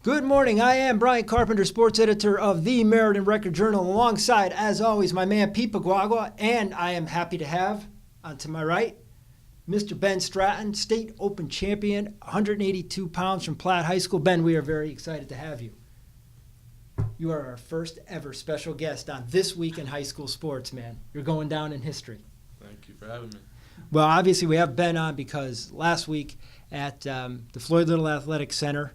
Good morning. I am Brian Carpenter, sports editor of the Meriden Record Journal, alongside, as always, my man Pete Paguagua, and I am happy to have, to my right, Mr. Ben Stratton, state open champion, 182 pounds from Platt High School. Ben, we are very excited to have you. You are our first ever special guest on This Week in High School Sports, man. You're going down in history. Thank you for having me. Well, obviously we have Ben on because last week at the Floyd Little Athletic Center,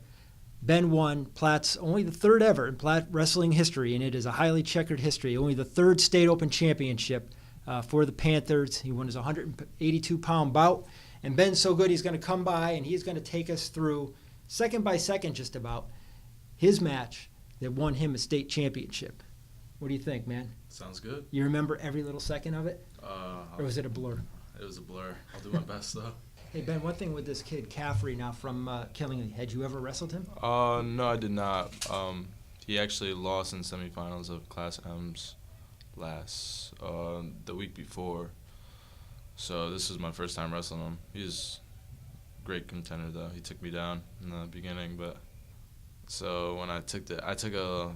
Ben won Platt's only the third ever in Platt wrestling history, and it is a highly checkered history, only the third state open championship for the Panthers. He won his 182-pound bout, and Ben's so good he's going to come by and he's going to take us through, second by second just about, his match that won him a state championship. What do you think, man? Sounds good. You remember every little second of it? Or was it a blur? It was a blur. I'll do my best, though. Hey, Ben, one thing with this kid, Caffrey, now from Killingly, had you ever wrestled him? No, I did not. He actually lost in semifinals of Class M's the week before. So this is my first time wrestling him. He's a great contender, though. He took me down in the beginning, but so when I took a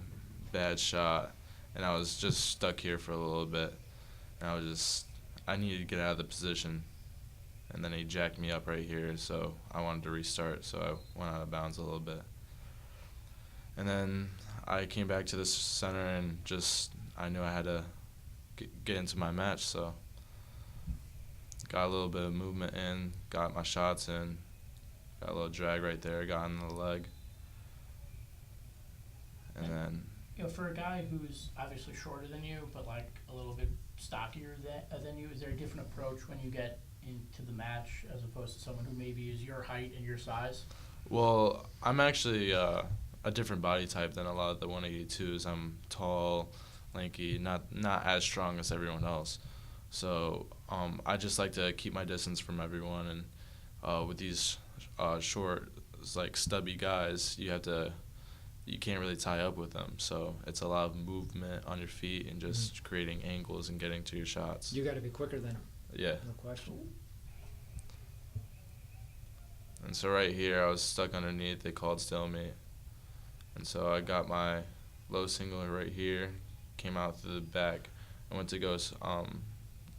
bad shot, and I was just stuck here for a little bit, and I needed to get out of the position. And then he jacked me up right here, so I wanted to restart, so I went out of bounds a little bit. And then I came back to this center and I knew I had to get into my match, so got a little bit of movement in, got my shots in, got a little drag right there, got in the leg. And then, for a guy who's obviously shorter than you, but like a little bit stockier than you, is there a different approach when you get into the match as opposed to someone who maybe is your height and your size? Well, I'm actually a different body type than a lot of the 182s. I'm tall, lanky, not as strong as everyone else. So I just like to keep my distance from everyone. And with these short, like stubby guys, you can't really tie up with them. So it's a lot of movement on your feet and just creating angles and getting to your shots. You got to be quicker than him. Yeah. No question. And so right here, I was stuck underneath. They called stalemate. And so I got my low single right here, came out through the back. I went to go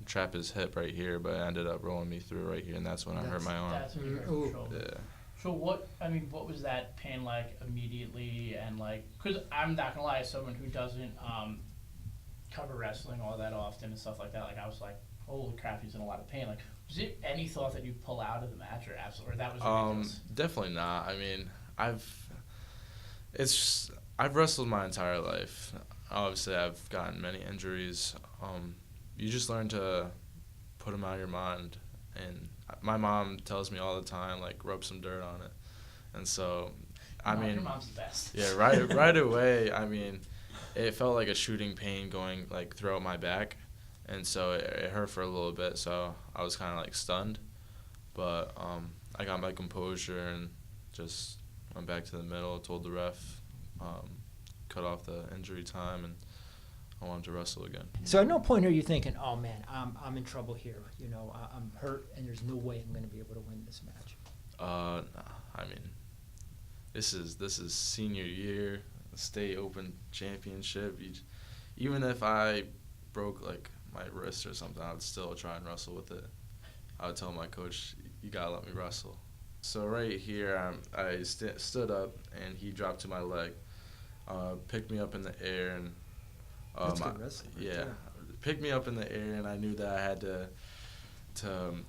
trap his hip right here, but it ended up rolling me through right here, and that's when I hurt my arm. That's when you hurt your shoulder. Yeah. So what was that pain like immediately? And like, because I'm not going to lie, as someone who doesn't cover wrestling all that often and stuff like that, like I was like, holy crap, he's in a lot of pain. Like, was it any thought that you'd pull out of the match or that was ridiculous? Definitely not. I mean, I've wrestled my entire life. Obviously, I've gotten many injuries. You just learn to put them out of your mind. And my mom tells me all the time, like, rub some dirt on it. And so, your mom's the best. Yeah, right away, I mean, it felt like a shooting pain going, like, throughout my back. And so it hurt for a little bit, so I was kind of like stunned. But I got my composure and just went back to the middle, told the ref, cut off the injury time, and I wanted to wrestle again. So at no point are you thinking, oh man, I'm in trouble here. You know, I'm hurt and there's no way I'm going to be able to win this match. Nah, I mean, this is senior year, state open championship. Even if I broke like my wrist or something, I would still try and wrestle with it. I would tell my coach, you gotta let me wrestle. So right here, I stood up and he dropped to my leg, picked me up in the air, and That's good wrestling. Yeah, picked me up in the air, and I knew that I had to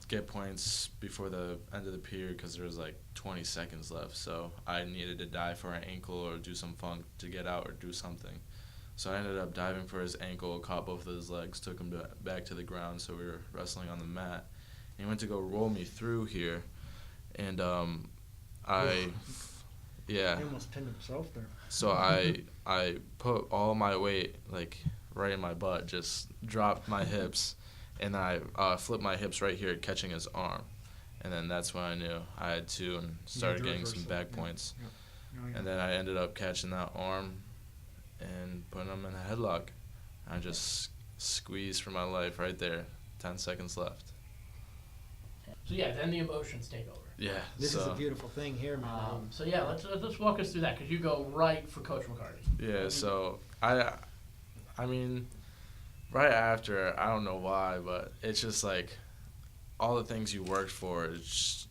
get points before the end of the period because there was like 20 seconds left. So I needed to dive for an ankle or do some funk to get out or do something. So I ended up diving for his ankle, caught both of his legs, took him back to the ground, so we were wrestling on the mat. And he went to go roll me through here, and He almost pinned himself there. So I put all my weight, like, right in my butt, just dropped my hips, and I flipped my hips right here, catching his arm. And then that's when I knew I had to and started getting some back points. Yeah. And then I ended up catching that arm and putting him in a headlock. I just squeezed for my life right there. 10 seconds left. So yeah, then the emotions take over. Yeah. This is a beautiful thing here, man. So yeah, let's walk us through that because you go right for Coach McCarty. Yeah. So I mean, right after, I don't know why, but it's just like all the things you worked for. It's just,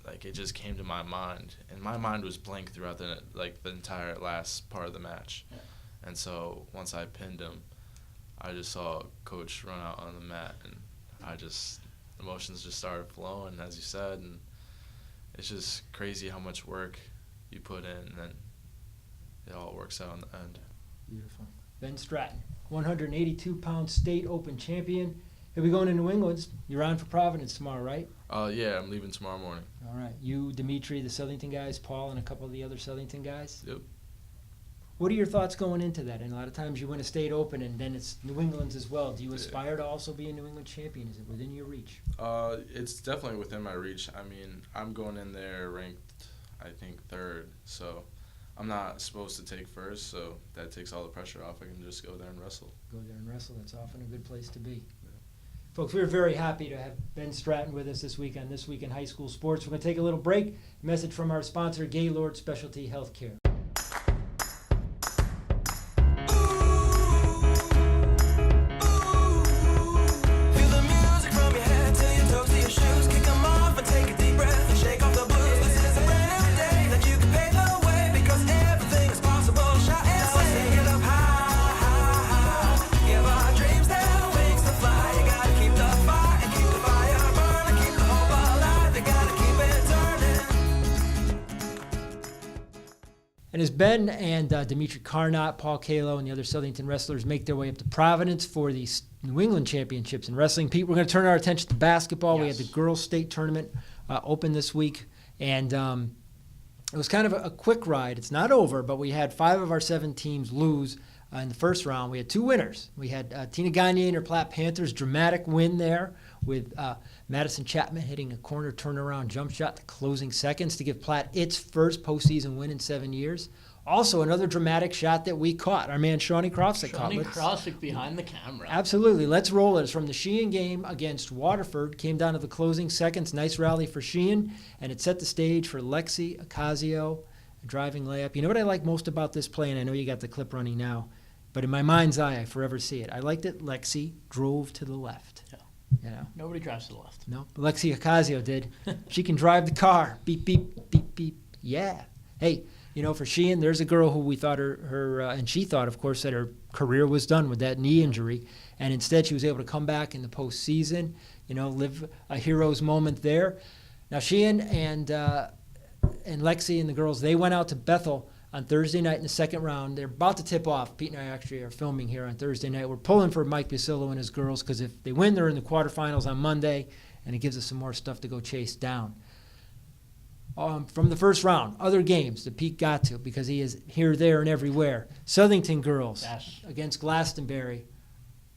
like it just came to my mind, and my mind was blank throughout the entire last part of the match. Yeah. And so once I pinned him, I just saw Coach run out on the mat, and emotions just started flowing, as you said, and it's just crazy how much work you put in, and then it all works out in the end. Beautiful. Ben Stratton, 182-pound state open champion. He'll be going to New England. You're on for Providence tomorrow, right? Yeah, I'm leaving tomorrow morning. All right. You, Dimitri, the Southington guys, Paul, and a couple of the other Southington guys? Yep. What are your thoughts going into that? And a lot of times you win a state open, and then it's New England's as well. Do you aspire to also be a New England champion? Is it within your reach? It's definitely within my reach. I mean, I'm going in there ranked, I think, 3rd, so I'm not supposed to take first, so that takes all the pressure off. I can just go there and wrestle. Go there and wrestle. That's often a good place to be. Yeah. Folks, we're very happy to have Ben Stratton with us this week on This Week in High School Sports. We're going to take a little break. A message from our sponsor, Gaylord Specialty Healthcare. And as Ben and Dimitri Carnot, Paul Kalo, and the other Southington wrestlers make their way up to Providence for the New England Championships in wrestling, Pete, we're going to turn our attention to basketball. Yes. We had the girls' state tournament open this week, and it was kind of a quick ride. It's not over, but we had 5 of our 7 teams lose in the first round. We had 2 winners. We had Tina Gagne and her Platt Panthers, dramatic win there with Madison Chapman hitting a corner turnaround jump shot the closing seconds to give Platt its first postseason win in 7 years. Also, another dramatic shot that we caught. Our man Shawnee Krosick caught. Shawnee Krosick behind the camera. Absolutely. Let's roll it. It's from the Sheehan game against Waterford. Came down to the closing seconds. Nice rally for Sheehan, and it set the stage for Lexi Ocasio, a driving layup. You know what I like most about this play, and I know you got the clip running now, but in my mind's eye, I forever see it. I liked it. Lexi drove to the left. Yeah. You know? Nobody drives to the left. No, Lexi Ocasio did. She can drive the car. Beep, beep, beep, beep. Yeah. Hey, you know, for Sheehan, there's a girl who we thought and she thought, of course, that her career was done with that knee injury. And instead, she was able to come back in the postseason, you know, live a hero's moment there. Now, Sheehan and Lexi and the girls, they went out to Bethel on Thursday night in the second round. They're about to tip off. Pete and I actually are filming here on Thursday night. We're pulling for Mike Busillo and his girls because if they win, they're in the quarterfinals on Monday, and it gives us some more stuff to go chase down. From the first round, other games that Pete got to because he is here, there, and everywhere. Southington girls against Glastonbury.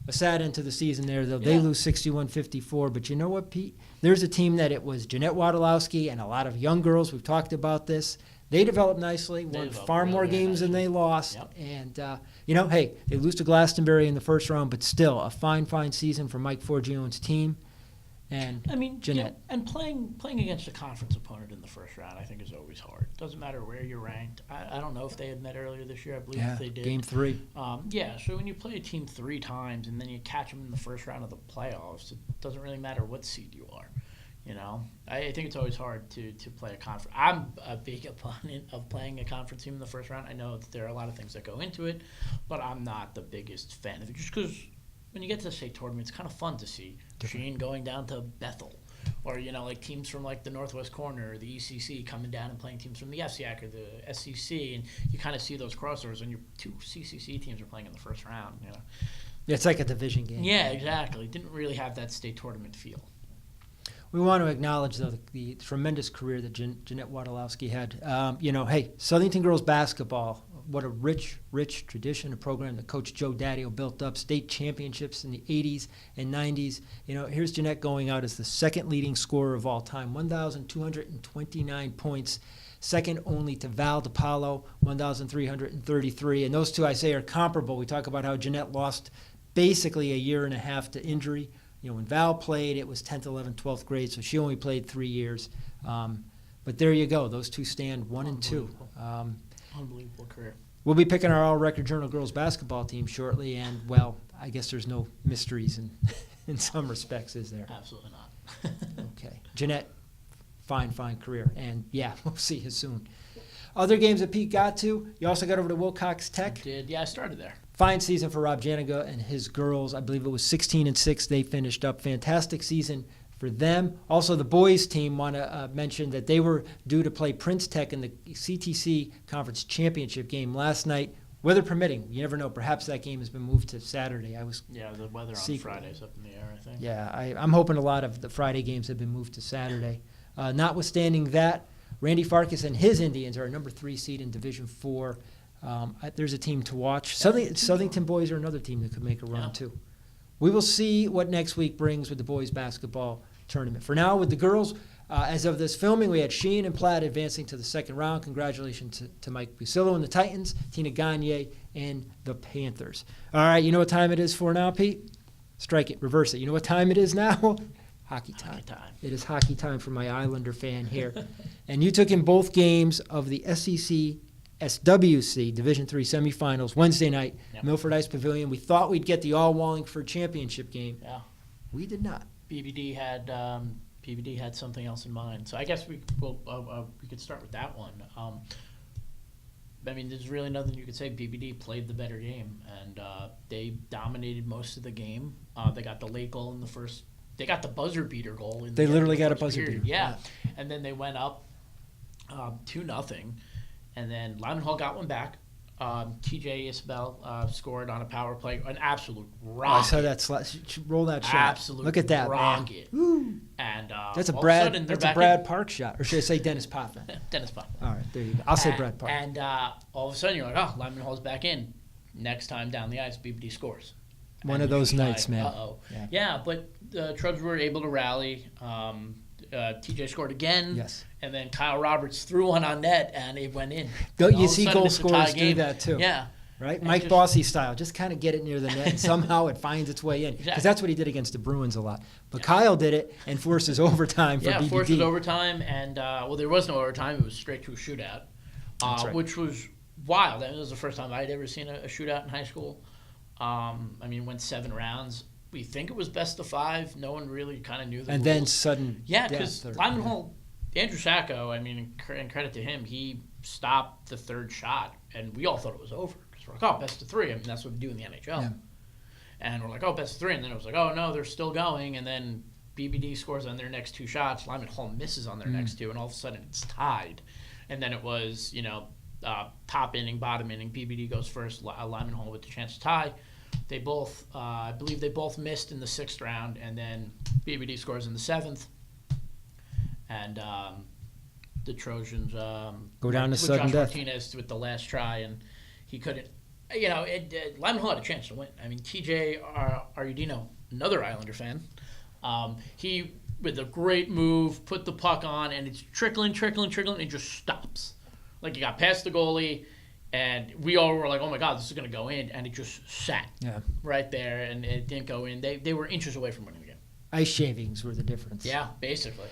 A sad end to the season there, though. They lose 61-54. But you know what, Pete? There's a team that it was Jeanette Wadolowski and a lot of young girls. We've talked about this. They developed nicely, won far more games than they lost. Yep. And, you know, hey, they lose to Glastonbury in the first round, but still a fine, fine season for Mike Forgione's team. And I mean, Jeanette. Yeah, and playing against a conference opponent in the first round, I think, is always hard. Doesn't matter where you're ranked. I don't know if they had met earlier this year. I believe they did. Game 3. So when you play a team 3 times and then you catch them in the first round of the playoffs, it doesn't really matter what seed you are. You know, I think it's always hard to play a conference. I'm a big opponent of playing a conference team in the first round. I know that there are a lot of things that go into it, but I'm not the biggest fan of it just because when you get to the state tournament, it's kind of fun to see Sheehan going down to Bethel, or you know, like teams from like the Northwest Corner or the ECC coming down and playing teams from the FCAC or the SCC, and you kind of see those crossovers when your 2 CCC teams are playing in the first round. You know, yeah, it's like a division game. Yeah, exactly. Didn't really have that state tournament feel. We want to acknowledge, though, the tremendous career that Jeanette Wadolowski had. You know, hey, Southington girls basketball, what a rich, rich tradition, a program that Coach Joe Daddio built up, state championships in the 80s and 90s. You know, here's Jeanette going out as the second leading scorer of all time, 1,229 points, second only to Val DiPaolo, 1,333. And those two, I say, are comparable. We talk about how Jeanette lost basically a year and a half to injury. when Val played, it was 10th, 11th, 12th grade, so she only played 3 years. But there you go. Those two stand 1 and 2. Unbelievable career. We'll be picking our All-Record Journal girls basketball team shortly, and, well, I guess there's no mysteries in some respects, is there? Absolutely not. Okay. Jeanette, fine career. And, yeah, we'll see you soon. Other games that Pete got to, you also got over to Wilcox Tech. I did. Yeah, I started there. Fine season for Rob Janiga and his girls. I believe it was 16-6 they finished up. Fantastic season for them. Also, the boys team want to mention that they were due to play Prince Tech in the CTC Conference Championship game last night. Weather permitting, you never know. Perhaps that game has been moved to Saturday. Yeah, the weather on Friday's up in the air, I think. Yeah, I'm hoping a lot of the Friday games have been moved to Saturday. Notwithstanding that, Randy Farkas and his Indians are a number 3 seed in Division 4. There's a team to watch. Southington boys are another team that could make a run, too. We will see what next week brings with the boys basketball tournament. For now, with the girls, as of this filming, we had Sheehan and Platt advancing to the second round. Congratulations to Mike Busillo and the Titans, Tina Gagne, and the Panthers. All right, you know what time it is for now, Pete? Strike it, reverse it. You know what time it is now? Hockey time. It is hockey time for my Islander fan here. And you took in both games of the SEC SWC Division III semifinals Wednesday night, Milford Ice Pavilion. We thought we'd get the all-Wallingford championship game. Yeah. We did not. BBD had something else in mind. So I guess we could start with that one. I mean, there's really nothing you could say. BBD played the better game, and they dominated most of the game. They got the late goal in the first. They got the buzzer beater goal. They literally got a buzzer beater. Yeah. And then they went up 2-0, and then Lyman Hall got one back. TJ Isabel scored on a power play, an absolute rocket. I saw that roll that shot. Absolute Look at that, rocket. man. And that's a Brad Park shot, or should I say Dennis Potvin? Dennis Potvin. All right, there you go. I'll say Brad Park. And all of a sudden you're like, oh, Lyman Hall's back in. Next time down the ice, BBD scores. One of those nights, man. Uh-oh. Yeah, but the Trubs were able to rally. TJ scored again. Yes. And then Kyle Roberts threw one on net, and it went in. You see goal scorers do that, too. Yeah. Right? And Mike Bossy style. Just kind of get it near the net, and somehow it finds its way in. Because that's what he did against the Bruins a lot. But Kyle did it and forces overtime for BBD. Yeah, forces overtime. And, there was no overtime. It was straight to a shootout, which was wild. That was the first time I'd ever seen a shootout in high school. I mean, it went 7 rounds. We think it was best of 5. No one really kind of knew the rules. Then sudden death. Yeah, because Lyman Hall, Andrew Sacco, I mean, and credit to him, he stopped the third shot, and we all thought it was over. Because we're like, oh, best of 3. I mean, that's what we do in the NHL. Yeah. And we're like, oh, best of 3. And then it was like, oh, no, they're still going. And then BBD scores on their next 2 shots. Lyman Hall misses on their next 2, and all of a sudden it's tied. And then it was, top inning, bottom inning. BBD goes first, Lyman Hall with the chance to tie. They both, I believe they both missed in the 6th round, and then BBD scores in the 7th. And the Trojans go down to sudden Josh death. Martinez with the last try, and he couldn't. Lyman Hall had a chance to win. I mean, TJ Arudino, another Islander fan, he with a great move put the puck on, and it's trickling, and just stops. Like, he got past the goalie. And we all were like, oh, my God, this is going to go in. And it just sat right there, and it didn't go in. They were inches away from winning the game. Ice shavings were the difference. Yeah, basically.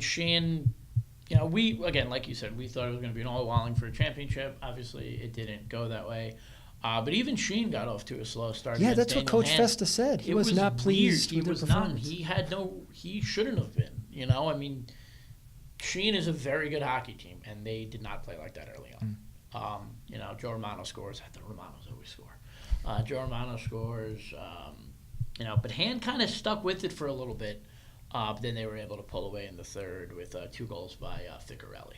Sheehan, again, like you said, we thought it was going to be an all-Wallingford championship. Obviously, it didn't go that way. But even Sheehan got off to a slow start. Yeah, that's what Coach Festa said. He was not pleased with the performance. He shouldn't have been. I mean, Sheehan is a very good hockey team, and they did not play like that early on. Joe Romano scores. The Romanos always score. Joe Romano scores. But Hand kind of stuck with it for a little bit. But then they were able to pull away in the 3rd with 2 goals by Ficcarelli.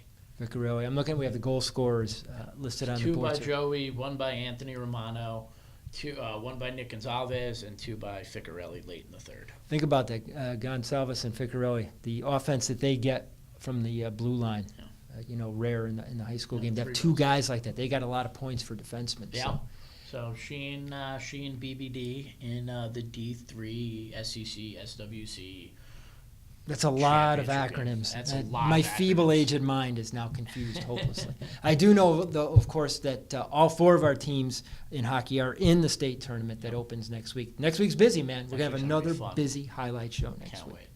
Ficarelli. I'm looking. We have the goal scorers listed on the Two board. by Joey, one by Anthony Romano, one by Nick Gonzalez, and two by Ficarelli late in the third. Think about that, Gonsalves and Ficarelli. The offense that they get from the blue line, rare in the high school game. To have three two goals. guys like that, they got a lot of points for defensemen. Yeah. So Sheehan BBD in the D3 SEC SWC. That's a lot of Championship game. acronyms. That's a lot My of feeble-aged mind is now confused hopelessly. I do know, though, of course, that all four of our teams in hockey are in the state tournament that opens next week. Next week's busy, man. We're going to have week's gonna be another fun. busy highlight show next Can't week. wait.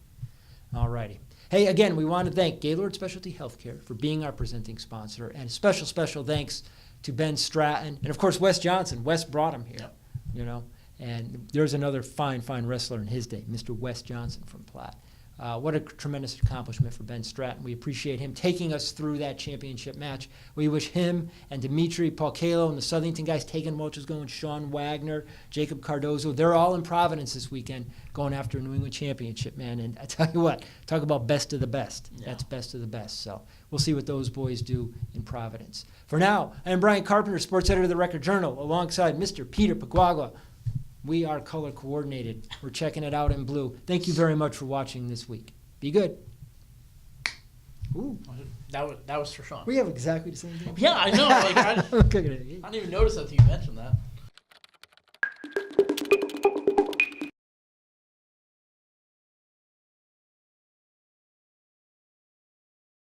All righty. Hey, again, we want to thank Gaylord Specialty Healthcare for being our presenting sponsor, and special thanks to Ben Stratton and, of course, Wes Johnson. Wes brought him here, Yep. And there's another fine wrestler in his day, Mr. Wes Johnson from Platt. What a tremendous accomplishment for Ben Stratton. We appreciate him taking us through that championship match. We wish him and Dimitri Paulkalo and the Southington guys, Tegan Welch is going, Sean Wagner, Jacob Cardozo, they're all in Providence this weekend going after a New England championship, man. And I tell you what, talk about best of the best. Yeah. That's best of the best. So we'll see what those boys do in Providence. For now, I am Brian Carpenter, sports editor of the Record Journal, alongside Mr. Peter Paguagua. We are color coordinated. We're checking it out in blue. Thank you very much for watching this week. Be good. Ooh. That was for Sean. We have exactly the same thing. Yeah, I know. Like, I Look at it. didn't even notice that you mentioned that.